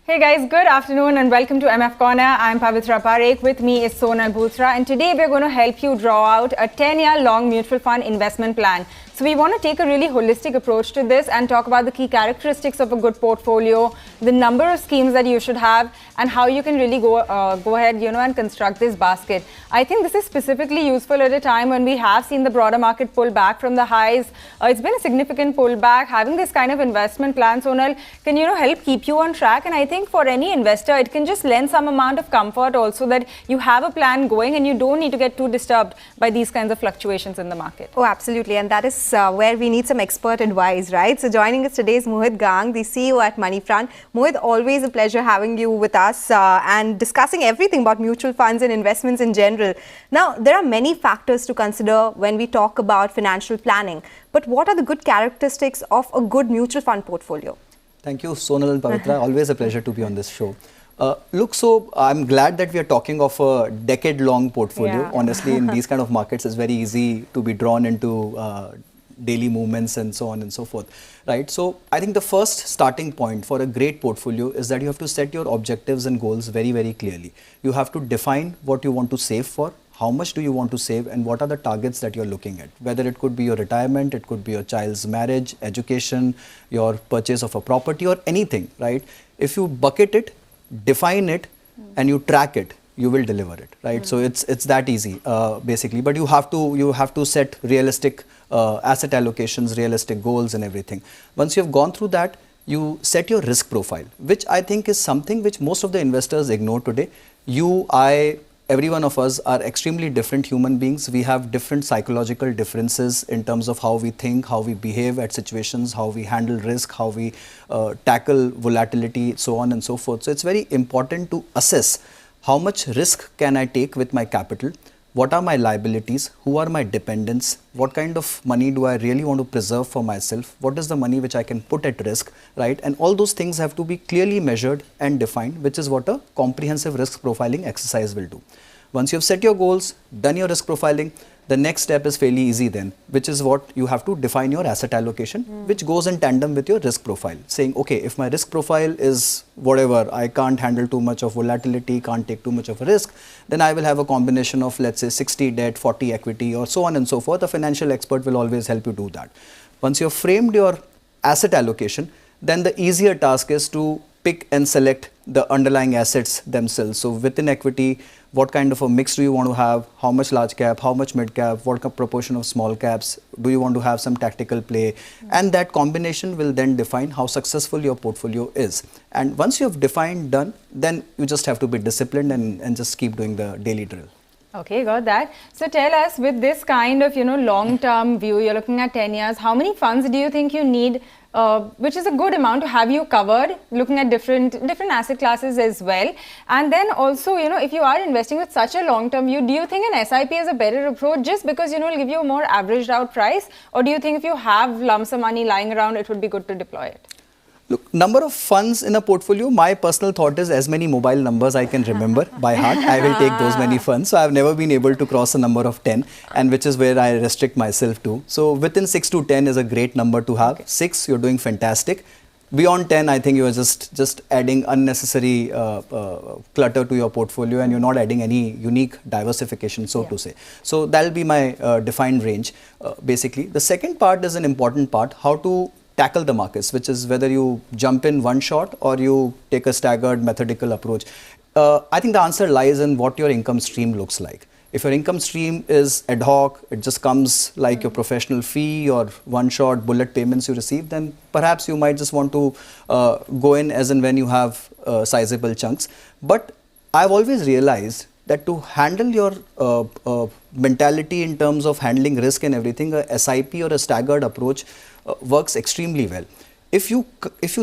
Hey guys, good afternoon and welcome to MF Corner. I'm Pavitra Parekh. With me is Sonal Bhutra, and today we're going to help you draw out a 10-year long mutual fund investment plan. So we want to take a really holistic approach to this and talk about the key characteristics of a good portfolio, the number of schemes that you should have, and how you can really go ahead, and construct this basket. I think this is specifically useful at a time when we have seen the broader market pull back from the highs. It's been a significant pullback. Having this kind of investment plan, Sonal, can help keep you on track. And I think for any investor, it can just lend some amount of comfort also that you have a plan going and you don't need to get too disturbed by these kinds of fluctuations in the market. Oh, absolutely. And that is where we need some expert advice, right? So joining us today is Mohit Gang, the CEO at Moneyfront. Mohit, always a pleasure having you with us and discussing everything about mutual funds and investments in general. Now, there are many factors to consider when we talk about financial planning. But what are the good characteristics of a good mutual fund portfolio? Thank you, Sonal and Pavitra. Always a pleasure to be on this show. So I'm glad that we are talking of a decade-long portfolio. Yeah. Honestly, in these kind of markets, it's very easy to be drawn into daily movements and so on and so forth, right? So I think the first starting point for a great portfolio is that you have to set your objectives and goals very, very clearly. You have to define what you want to save for, how much do you want to save, and what are the targets that you're looking at. Whether it could be your retirement, it could be your child's marriage, education, your purchase of a property or anything, right? If you bucket it, define it, and you track it, you will deliver it, right? So it's that easy, basically. But you have to set realistic asset allocations, realistic goals, and everything. Once you have gone through that, you set your risk profile, which I think is something which most of the investors ignore today. You, I, every one of us are extremely different human beings. We have different psychological differences in terms of how we think, how we behave at situations, how we handle risk, how we tackle volatility, so on and so forth. So it's very important to assess how much risk can I take with my capital, what are my liabilities, who are my dependents, what kind of money do I really want to preserve for myself, what is the money which I can put at risk, right? And all those things have to be clearly measured and defined, which is what a comprehensive risk profiling exercise will do. Once you have set your goals, done your risk profiling, the next step is fairly easy then, which is what you have to define your asset allocation, which goes in tandem with your risk profile. Saying, okay, if my risk profile is whatever, I can't handle too much of volatility, can't take too much of a risk, then I will have a combination of, let's say, 60 debt, 40 equity, or so on and so forth. A financial expert will always help you do that. Once you have framed your asset allocation, then the easier task is to pick and select the underlying assets themselves. So within equity, what kind of a mix do you want to have? How much large cap? How much mid cap? What proportion of small caps? Do you want to have some tactical play? And that combination will then define how successful your portfolio is. And once you have defined, done, then you just have to be disciplined and just keep doing the daily drill. Okay, got that. So tell us, with this kind of, long-term view, you're looking at 10 years, how many funds do you think you need, which is a good amount to have you covered, looking at different asset classes as well? And then also, if you are investing with such a long-term view, do you think an SIP is a better approach just because, it'll give you a more averaged out price? Or do you think if you have lumps of money lying around, it would be good to deploy it? Look, number of funds in a portfolio, my personal thought is as many mobile numbers I can remember by heart, I will take those many funds. So I've never been able to cross a number of 10, and which is where I restrict myself to. So within 6 to 10 is a great number to have. Okay. 6, you're doing fantastic. Beyond 10, I think you are just adding unnecessary clutter to your portfolio, and you're not adding any unique diversification, so to say. So that'll be my defined range, basically. The second part is an important part, how to tackle the markets, which is whether you jump in one shot or you take a staggered methodical approach. I think the answer lies in what your income stream looks like. If your income stream is ad hoc, it just comes like your professional fee or one shot bullet payments you receive, then perhaps you might just want to go in as and when you have sizable chunks. But I've always realized that to handle your mentality in terms of handling risk and everything, a SIP or a staggered approach works extremely well. If you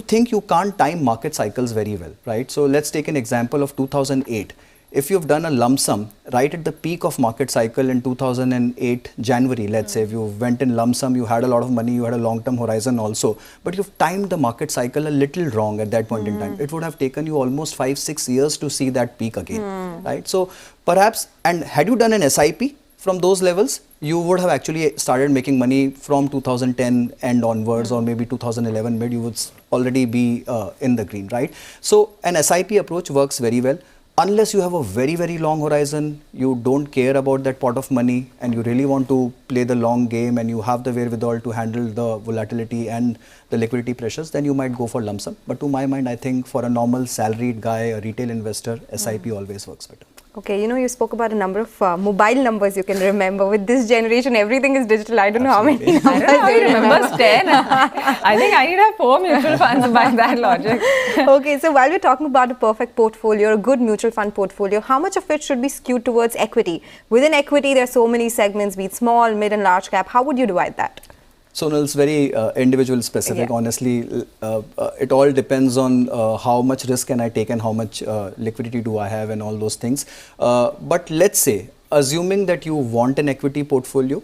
think you can't time market cycles very well, right? So let's take an example of 2008. If you've done a lump sum right at the peak of market cycle in 2008 January, let's say, if you went in lump sum, you had a lot of money, you had a long-term horizon also, but you've timed the market cycle a little wrong at that point in time. It would have taken you almost 5-6 years to see that peak again, right? So perhaps, and had you done an SIP from those levels, you would have actually started making money from 2010 and onwards, or maybe 2011 mid, you would already be in the green, right? So an SIP approach works very well. Unless you have a very, very long horizon, you don't care about that pot of money and you really want to play the long game and you have the wherewithal to handle the volatility and the liquidity pressures, then you might go for lump sum. But to my mind, I think for a normal salaried guy, a retail investor, SIP always works better. Okay, you spoke about a number of mobile numbers you can remember. With this generation, everything is digital. I don't know how many numbers I don't know how he remembers 10. I think I need to have 4 mutual funds by that logic. Okay, so while we're talking about a perfect portfolio, a good mutual fund portfolio, how much of it should be skewed towards equity? Within equity, there are so many segments, be it small, mid and large cap. How would you divide that? Sonal, it's very individual specific. Yeah. Honestly, it all depends on how much risk can I take and how much liquidity do I have and all those things. But let's say, assuming that you want an equity portfolio,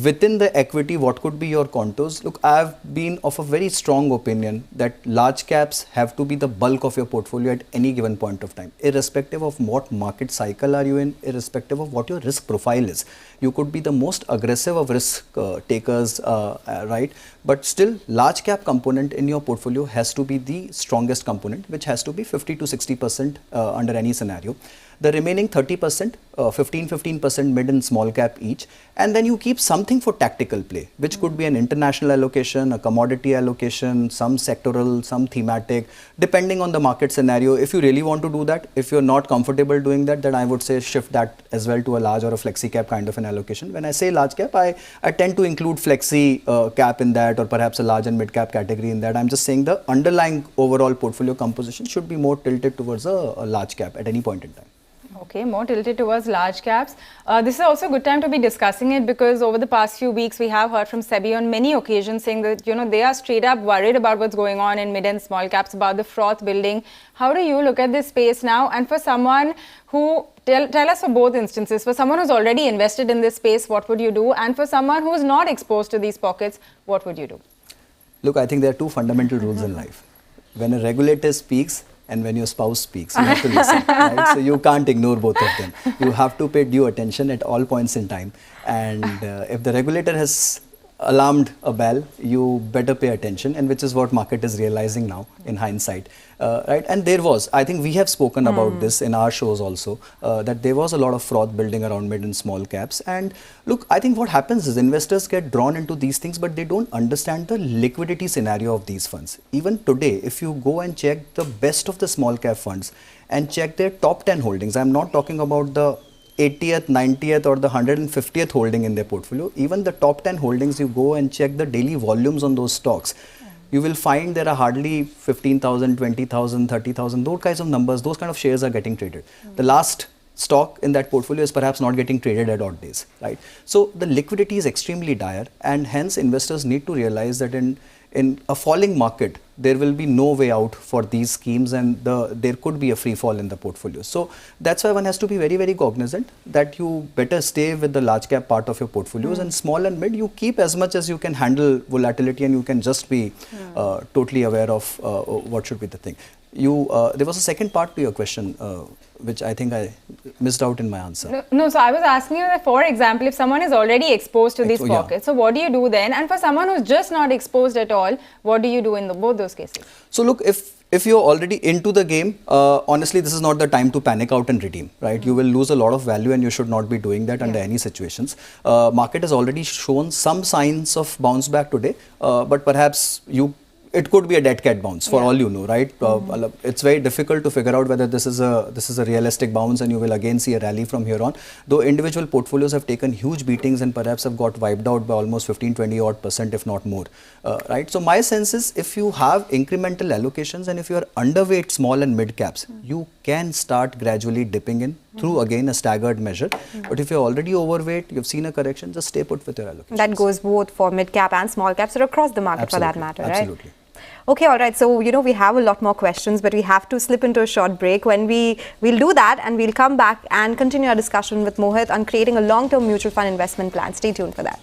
within the equity, what could be your contours? Look, I've been of a very strong opinion that large caps have to be the bulk of your portfolio at any given point of time, irrespective of what market cycle are you in, irrespective of what your risk profile is. You could be the most aggressive of risk takers, right? But still, large cap component in your portfolio has to be the strongest component, which has to be 50 to 60% under any scenario. The remaining 30%, 15% mid and small cap each, and then you keep something for tactical play, which could be an international allocation, a commodity allocation, some sectoral, some thematic, depending on the market scenario. If you really want to do that, if you're not comfortable doing that, then I would say shift that as well to a large or a flexi cap kind of an allocation. When I say large cap, I tend to include flexi cap in that, or perhaps a large and mid cap category in that. I'm just saying the underlying overall portfolio composition should be more tilted towards a large cap at any point in time. Okay, more tilted towards large caps. This is also a good time to be discussing it because over the past few weeks, we have heard from SEBI on many occasions saying that, they are straight up worried about what's going on in mid and small caps, about the froth building. How do you look at this space now? And for someone who, tell us for both instances, for someone who's already invested in this space, what would you do? And for someone who's not exposed to these pockets, what would you do? Look, I think there are two fundamental rules in life. When a regulator speaks, and when your spouse speaks, you have to listen, right? So you can't ignore both of them. You have to pay due attention at all points in time. And if the regulator has alarmed a bell, you better pay attention, and which is what market is realizing now in hindsight, right? And there was, I think we have spoken about this in our shows also, that there was a lot of froth building around mid and small caps. And look, I think what happens is investors get drawn into these things, but they don't understand the liquidity scenario of these funds. Even today, if you go and check the best of the small cap funds and check their top 10 holdings, I'm not talking about the 80th, 90th or the 150th holding in their portfolio. Even the top 10 holdings, you go and check the daily volumes on those stocks, you will find there are hardly 15,000, 20,000, 30,000, those kinds of numbers, those kind of shares are getting traded. The last stock in that portfolio is perhaps not getting traded at odd days, right? So the liquidity is extremely dire, and hence investors need to realize that in a falling market, there will be no way out for these schemes, and there could be a free fall in the portfolio. So that's why one has to be very, very cognizant that you better stay with the large cap part of your portfolios, and small and mid, you keep as much as you can handle volatility, and you can just be totally aware of what should be the thing. There was a second part to your question, which I think I missed out in my answer. No, so I was asking you that, for example, if someone is already exposed to these pockets, so what do you do then? And for someone who's just not exposed at all, what do you do in both those cases? So look, if you're already into the game, honestly, this is not the time to panic out and redeem, right? You will lose a lot of value, and you should not be doing that under any situations. Market has already shown some signs of bounce back today, but perhaps it could be a dead cat bounce for all you know, right? It's very difficult to figure out whether this is a realistic bounce and you will again see a rally from here on. Though individual portfolios have taken huge beatings and perhaps have got wiped out by almost 15-20% if not more, right? So my sense is, if you have incremental allocations and if you are underweight small and mid caps, you can start gradually dipping in through again a staggered measure. But if you're already overweight, you've seen a correction, just stay put with your allocations. That goes both for mid cap and small caps, or across the market for that matter, right? Absolutely. Okay, all right. So, we have a lot more questions, but we have to slip into a short break. When we'll do that, and we'll come back and continue our discussion with Mohit on creating a long-term mutual fund investment plan. Stay tuned for that.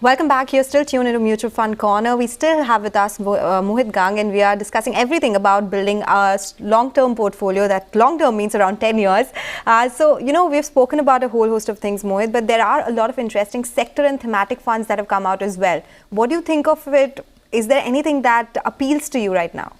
Welcome back. You're still tuned into Mutual Fund Corner. We still have with us Mohit Gang, and we are discussing everything about building a long-term portfolio. That long-term means around 10 years. So, we've spoken about a whole host of things, Mohit, but there are a lot of interesting sector and thematic funds that have come out as well. What do you think of it? Is there anything that appeals to you right now?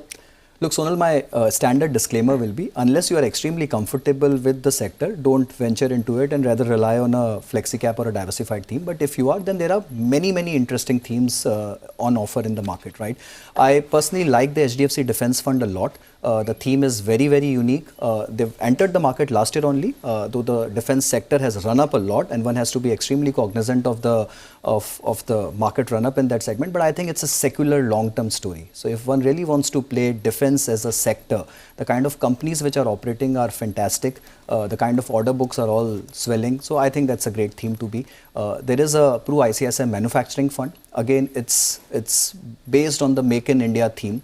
Look, Sonal, my standard disclaimer will be, unless you are extremely comfortable with the sector, don't venture into it and rather rely on a flexi cap or a diversified theme. But if you are, then there are many, many interesting themes on offer in the market, right? I personally like the HDFC Defence Fund a lot. The theme is very, very unique. They've entered the market last year only, though the defense sector has run up a lot, and one has to be extremely cognizant of the market run up in that segment. But I think it's a secular long-term story. So if one really wants to play defense as a sector, the kind of companies which are operating are fantastic. The kind of order books are all swelling. So I think that's a great theme to be. There is a Pru ICSI manufacturing fund. Again, it's based on the Make in India theme.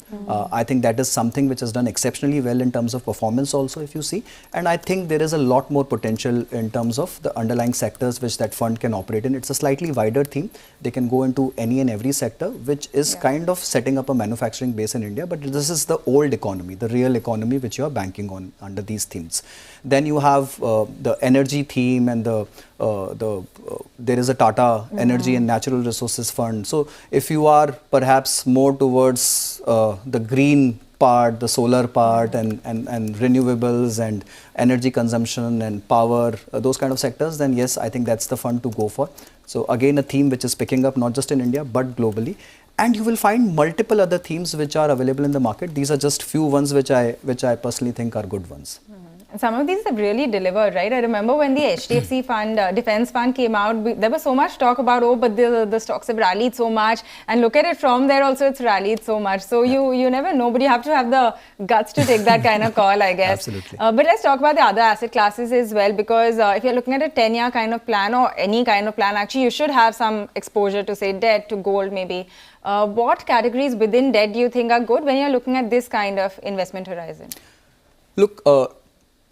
I think that is something which has done exceptionally well in terms of performance also, if you see. And I think there is a lot more potential in terms of the underlying sectors which that fund can operate in. It's a slightly wider theme. They can go into any and every sector, which is kind of setting up a manufacturing base in India. But this is the old economy, the real economy which you are banking on under these themes. Then you have the energy theme, and there is a Tata Energy and Natural Resources Fund. So if you are perhaps more towards the green part, the solar part, and renewables and energy consumption and power, those kind of sectors, then yes, I think that's the fund to go for. So again, a theme which is picking up not just in India but globally. And you will find multiple other themes which are available in the market. These are just few ones which I personally think are good ones. Some of these have really delivered, right? I remember when the HDFC fund, defense fund came out, there was so much talk about, oh, but the stocks have rallied so much. And look at it from there also, it's rallied so much. So you never know, but you have to have the guts to take that kind of call, I guess. Absolutely. But let's talk about the other asset classes as well, because if you're looking at a 10-year kind of plan or any kind of plan, actually you should have some exposure to, say, debt, to gold maybe. What categories within debt do you think are good when you're looking at this kind of investment horizon? Look,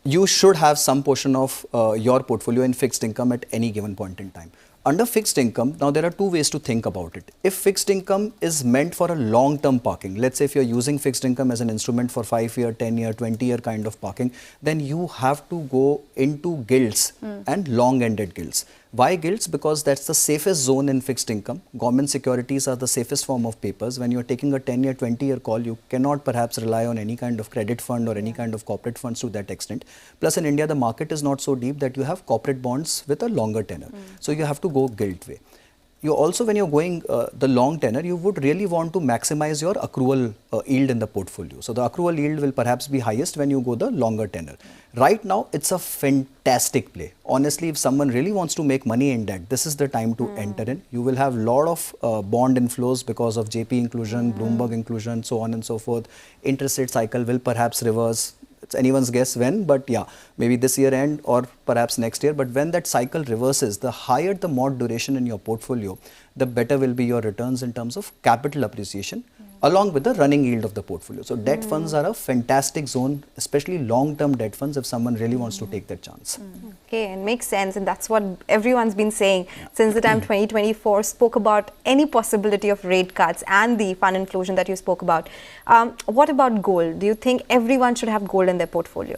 you should have some portion of your portfolio in fixed income at any given point in time. Under fixed income, now there are two ways to think about it. If fixed income is meant for a long-term parking, let's say if you're using fixed income as an instrument for 5-year, 10-year, 20-year kind of parking, then you have to go into gilts and long-ended gilts. Why gilts? Because that's the safest zone in fixed income. Government securities are the safest form of papers. When you're taking a 10-year, 20-year call, you cannot perhaps rely on any kind of credit fund or any kind of corporate funds to that extent. Plus in India, the market is not so deep that you have corporate bonds with a longer tenor. So you have to go gilt way. You also, when you're going the long tenor, you would really want to maximize your accrual yield in the portfolio. So the accrual yield will perhaps be highest when you go the longer tenor. Right now, it's a fantastic play. Honestly, if someone really wants to make money in debt, this is the time to enter in. You will have a lot of bond inflows because of JP inclusion, Bloomberg inclusion, so on and so forth. Interest rate cycle will perhaps reverse. It's anyone's guess when, but yeah, maybe this year end or perhaps next year. But when that cycle reverses, the higher the mod duration in your portfolio, the better will be your returns in terms of capital appreciation, along with the running yield of the portfolio. So debt funds are a fantastic zone, especially long-term debt funds, if someone really wants to take that chance. Okay, and makes sense, and that's what everyone's been saying since the time 2024 spoke about any possibility of rate cuts and the fund inflation that you spoke about. What about gold? Do you think everyone should have gold in their portfolio?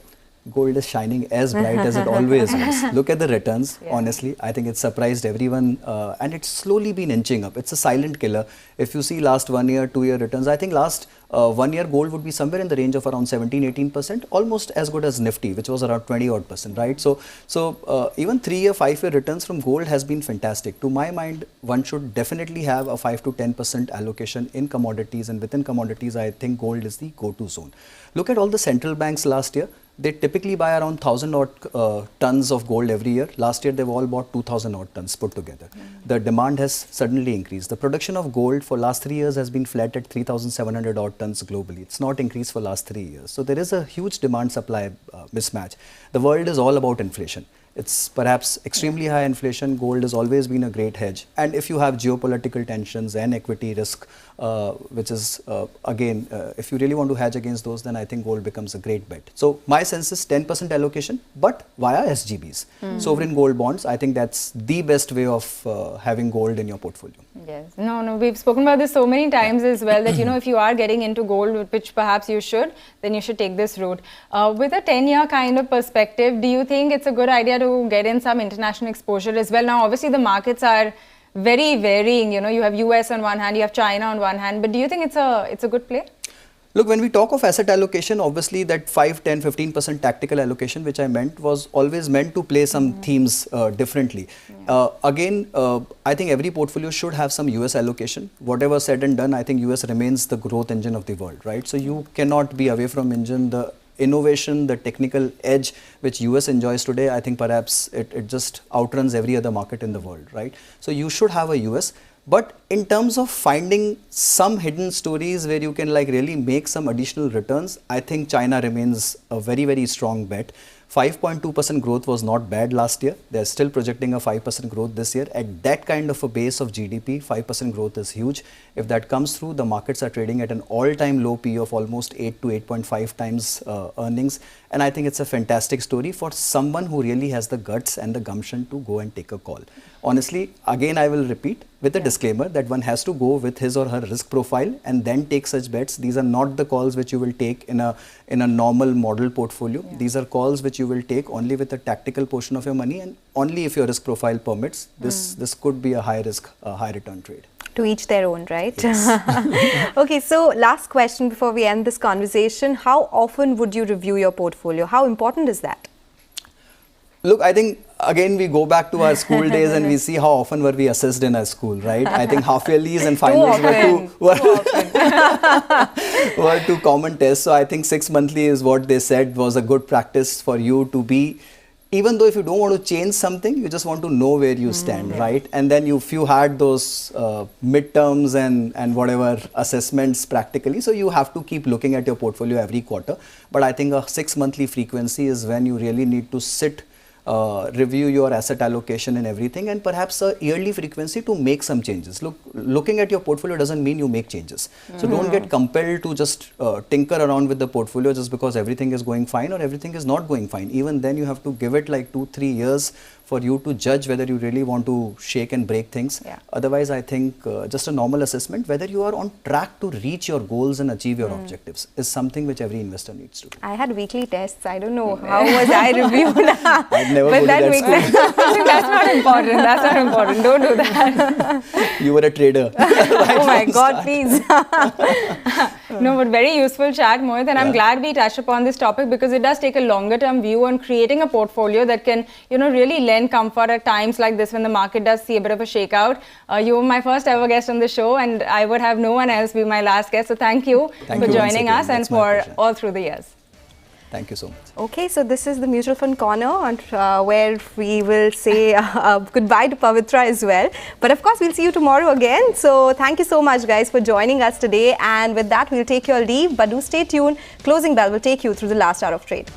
Gold is shining as bright as it always was. Look at the returns, honestly. I think it's surprised everyone, and it's slowly been inching up. It's a silent killer. If you see last 1 year, 2 year returns, I think last 1 year gold would be somewhere in the range of around 17-18%, almost as good as Nifty, which was around 20-odd%, right? So even 3 year, 5 year returns from gold has been fantastic. To my mind, one should definitely have a 5 to 10% allocation in commodities, and within commodities, I think gold is the go-to zone. Look at all the central banks last year. They typically buy around 1,000 odd tons of gold every year. Last year, they've all bought 2,000 odd tons put together. The demand has suddenly increased. The production of gold for last 3 years has been flat at 3,700 odd tons globally. It's not increased for last 3 years. So there is a huge demand supply mismatch. The world is all about inflation. it's perhaps extremely high inflation, gold has always been a great hedge. And if you have geopolitical tensions and equity risk, which is again, if you really want to hedge against those, then I think gold becomes a great bet. So my sense is 10% allocation, but via SGBs, sovereign gold bonds. I think that's the best way of having gold in your portfolio. Yes, no, we've spoken about this so many times as well that, you know, if you are getting into gold, which perhaps you should, then you should take this route. With a 10-year kind of perspective, do you think it's a good idea to get in some international exposure as well? Now, obviously, the markets are very varying. You know, you have US on one hand, you have China on one hand, but do you think it's a good play? Look, when we talk of asset allocation, obviously that 5, 10, 15% tactical allocation, which I meant, was always meant to play some themes differently. Again, I think every portfolio should have some US allocation. Whatever said and done, I think US remains the growth engine of the world, right? So you cannot be away from engine. The innovation, the technical edge which US enjoys today, I think perhaps it just outruns every other market in the world, right? So you should have a US. But in terms of finding some hidden stories where you can like really make some additional returns, I think China remains a very, very strong bet. 5.2% growth was not bad last year. They're still projecting a 5% growth this year. At that kind of a base of GDP, 5% growth is huge. If that comes through, the markets are trading at an all-time low PE of almost 8 to 8.5 times earnings. And I think it's a fantastic story for someone who really has the guts and the gumption to go and take a call. Honestly, again, I will repeat with a disclaimer that one has to go with his or her risk profile and then take such bets. These are not the calls which you will take in a normal model portfolio. These are calls which you will take only with a tactical portion of your money, and only if your risk profile permits. This could be a high risk, high return trade. To each their own, right? Yes. Okay, so last question before we end this conversation. How often would you review your portfolio? How important is that? Look, I think again we go back to our school days and we see how often were we assessed in our school, right? I think half yearlies and finals were two common tests. So I think 6 monthly is what they said was a good practice for you to be. Even though if you don't want to change something, you just want to know where you stand, right? And then if you had those midterms and whatever assessments practically, so you have to keep looking at your portfolio every quarter. But I think a 6 monthly frequency is when you really need to sit, review your asset allocation and everything, and perhaps a yearly frequency to make some changes. Look, looking at your portfolio doesn't mean you make changes. So don't get compelled to just tinker around with the portfolio just because everything is going fine or everything is not going fine. Even then you have to give it like 2-3 years for you to judge whether you really want to shake and break things. Otherwise, I think just a normal assessment, whether you are on track to reach your goals and achieve your objectives, is something which every investor needs to do. I had weekly tests. I don't know how was I reviewed. I'd never go to that school. That's not important. That's not important. Don't do that. You were a trader. Oh my God, please. No, but very useful chat, Mohit, and I'm glad we touched upon this topic because it does take a longer term view on creating a portfolio that can, you know, really lend comfort at times like this when the market does see a bit of a shakeout. You were my first ever guest on the show, and I would have no one else be my last guest. So thank you for joining us and for all through the years. Thank you so much. Okay, so this is the Mutual Fund Corner where we will say goodbye to Pavitra as well. But of course, we'll see you tomorrow again. So thank you so much, guys, for joining us today. And with that, we'll take your leave. But do stay tuned. Closing bell will take you through the last hour of trade.